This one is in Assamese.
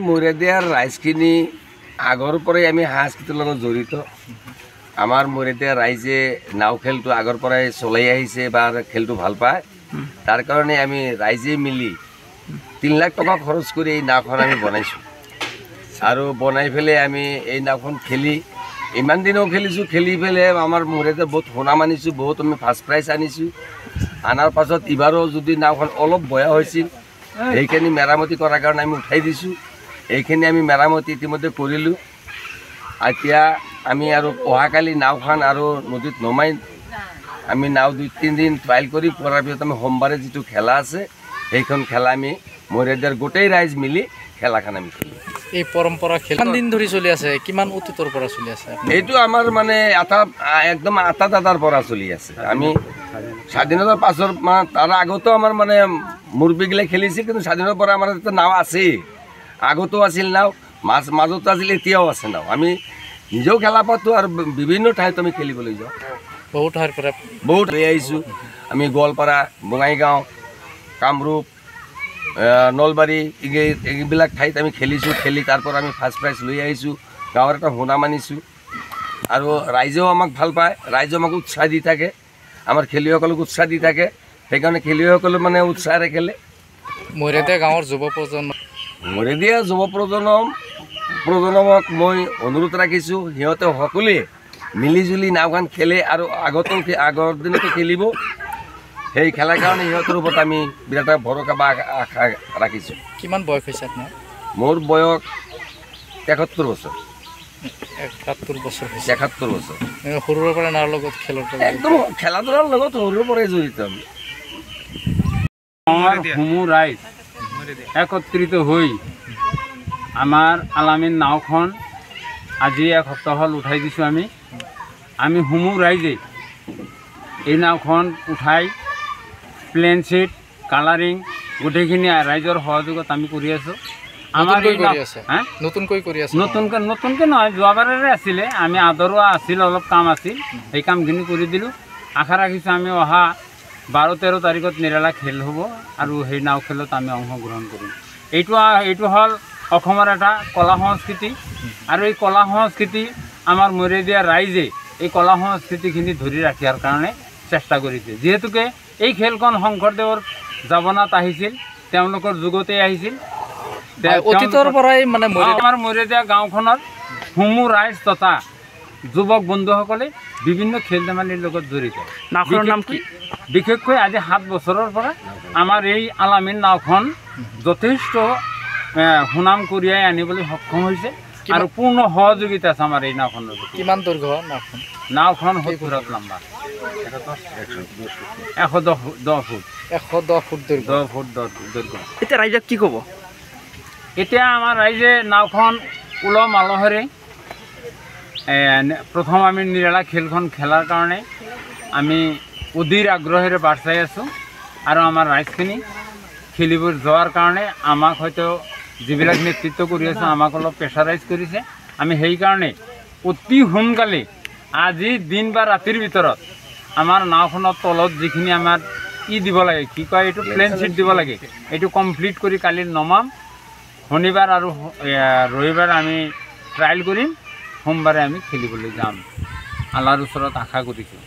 মৰিদিয়াৰ ৰাইজখিনি আগৰ পৰাই আমি সাংস্কৃতিৰ লগত জড়িত। আমাৰ মৰিদিয়াৰ ৰাইজে নাও খেলটো আগৰ পৰাই চলাই আহিছে বা খেলটো ভাল পায়। তাৰ কাৰণে আমি ৰাইজে মিলি 3 লাখ টকা খৰচ কৰি এই নাওখন আমি বনাইছোঁ আৰু বনাই পেলাই আমি এই নাওখন খেলি ইমান দিনেও খেলিছোঁ। খেলি পেলাই আমাৰ মৰিদিয়াত বহুত সুনাম আনিছোঁ, বহুত আমি ফাৰ্ষ্ট প্ৰাইজ আনিছোঁ। আনাৰ পাছত এইবাৰো যদি নাওখন অলপ বেয়া হৈছিল সেইখিনি মেৰামতি কৰাৰ কাৰণে আমি উঠাই দিছোঁ। এইখিনি আমি মেৰামতি ইতিমধ্যে কৰিলোঁ। এতিয়া আমি আৰু অহাকালি নাওখন আৰু নদীত নমাই আমি নাও 2-3 দিন ট্ৰায়েল কৰি কৰাৰ পিছত আমি সোমবাৰে যিটো খেলা আছে সেইখন খেলা আমি মৰিদিয়াৰ গোটেই ৰাইজ মিলি খেলাখন আমি খেলিম। এই পৰম্পৰা কিমান দিন ধৰি চলি আছে, কিমান অতীতৰ পৰা চলি আছে? এইটো আমাৰ মানে একদম আটা দাদাৰ পৰা চলি আছে। আমি স্বাধীনতাৰ পাছৰ তাৰ আগতো আমাৰ মানে মুৰব্বীগিলাই খেলিছিল, কিন্তু স্বাধীনতাৰ পৰা আমাৰ এটা নাও আছেই। আগতো আছিল নাও, মাজতো আছিল, এতিয়াও আছে নাও। আমি নিজেও খেলা পাতো আৰু বিভিন্ন ঠাইত আমি খেলিবলৈ যাওঁ। বহুত ঠাইৰ পৰা বহুত লৈ আহিছোঁ। আমি গোৱালপাৰা, বঙাইগাঁও, কামৰূপ, নলবাৰী এইবিলাক ঠাইত আমি খেলিছোঁ। খেলি তাৰ পৰা আমি ফাৰ্ষ্ট প্ৰাইজ লৈ আহিছোঁ, গাঁৱৰ এটা সুনাম আনিছোঁ। আৰু ৰাইজেও আমাক ভাল পায়, ৰাইজেও আমাক উৎসাহ দি থাকে, আমাৰ খেলুৱৈসকলক উৎসাহ দি থাকে। সেইকাৰণে খেলুৱৈসকলে মানে উৎসাহেৰে খেলে। মৰিদিয়া গাঁৱৰ যুৱ প্ৰজন্ম মৰিদিয়া যুৱ প্ৰজন্মক মই অনুৰোধ ৰাখিছোঁ, সিহঁতে সকলোৱে মিলিজুলি নাওখন খেলে আৰু আগৰ দিনতো খেলিব। সেই খেলাৰ কাৰণে সিহঁতৰ ওপৰত আমি বিৰাট ভৰসা বা আশা ৰাখিছোঁ। কিমান বয়স হৈছে আপোনাৰ? মোৰ বয়স 71 বছৰ। 71 বছৰ হৈছে। 71 বছৰ। সৰুৰে পৰা নাৰ লগত একদম খেলা ধূলাৰ লগত সৰুৰে পৰাই জড়িত আমি। আমাৰ সমূহ ৰাইজ একত্ৰিত হৈ আমাৰ আলামিন নাওখন আজি 1 সপ্তাহ হ'ল উঠাই দিছোঁ। আমি সমূহ ৰাইজে এই নাওখন উঠাই প্লেন ছিট, কালাৰিং গোটেইখিনি ৰাইজৰ সহযোগত আমি কৰি আছোঁ। আমাৰ নতুনকৈ নহয়, যোৱাবাৰৰে আছিলে। আমি আদৰোৱা আছিল, অলপ কাম আছিল, সেই কামখিনি কৰি দিলোঁ। আশা ৰাখিছোঁ আমি অহা 12-13 তাৰিখত নিৰালা খেল হ'ব আৰু সেই নাও খেলত আমি অংশগ্ৰহণ কৰিম। এইটো হ'ল অসমৰ এটা কলা সংস্কৃতি আৰু এই কলা সংস্কৃতি আমাৰ মৰিদিয়া ৰাইজে এই কলা সংস্কৃতিখিনি ধৰি ৰাখাৰ কাৰণে চেষ্টা কৰিছে। যিহেতুকে এই খেলখন শংকৰদেৱৰ জামানাত আহিছিল, তেওঁলোকৰ যুগতেই আহিছিল। অতীতৰ পৰাই মানে আমাৰ মৰিদিয়া গাঁওখনৰ সমূহ ৰাইজ তথা যুৱক বন্ধুসকলে বিভিন্ন খেল ধেমালিৰ লগত জড়িত। নাওখনৰ নাম কি? বিশেষকৈ আজি 7 বছৰৰ পৰা আমাৰ এই আলামিন নাওখন যথেষ্ট সুনাম কঢ়িয়াই আনিবলৈ সক্ষম হৈছে আৰু পূৰ্ণ সহযোগিতা আছে আমাৰ এই নাওখনৰ। কিমান দৈৰ্ঘ্য নাওখন? নাওখন 70 ফুট লম্বা, 110 ফুট। 110 ফুট দৈৰ্ঘ্য। 10 ফুট দৈৰ্ঘ্য। এতিয়া ৰাইজক কি ক'ব? এতিয়া আমাৰ ৰাইজে নাওখন উলহ মালহেৰে প্ৰথম আমি নিৰালা খেলখন খেলাৰ কাৰণে আমি অধীৰ আগ্ৰহেৰে বাট চাই আছোঁ আৰু আমাৰ ৰাইজখিনি খেলিব যোৱাৰ কাৰণে আমাক হয়তো যিবিলাক নেতৃত্ব কৰি আছোঁ আমাক অলপ প্ৰেছাৰাইজ কৰিছে। আমি সেইকাৰণে অতি সোনকালে আজি দিন বা ৰাতিৰ ভিতৰত আমাৰ নাওখনৰ তলত যিখিনি আমাৰ দিব লাগে, কি কয় এইটো, প্লেন ছিট দিব লাগে, এইটো কমপ্লিট কৰি কালি নমাম। শনিবাৰ আৰু ৰবিবাৰ আমি ট্ৰায়েল কৰিম, সোমবাৰে আমি খেলিবলৈ যাম। আল্লাহৰ ওচৰত আশা কৰিছোঁ।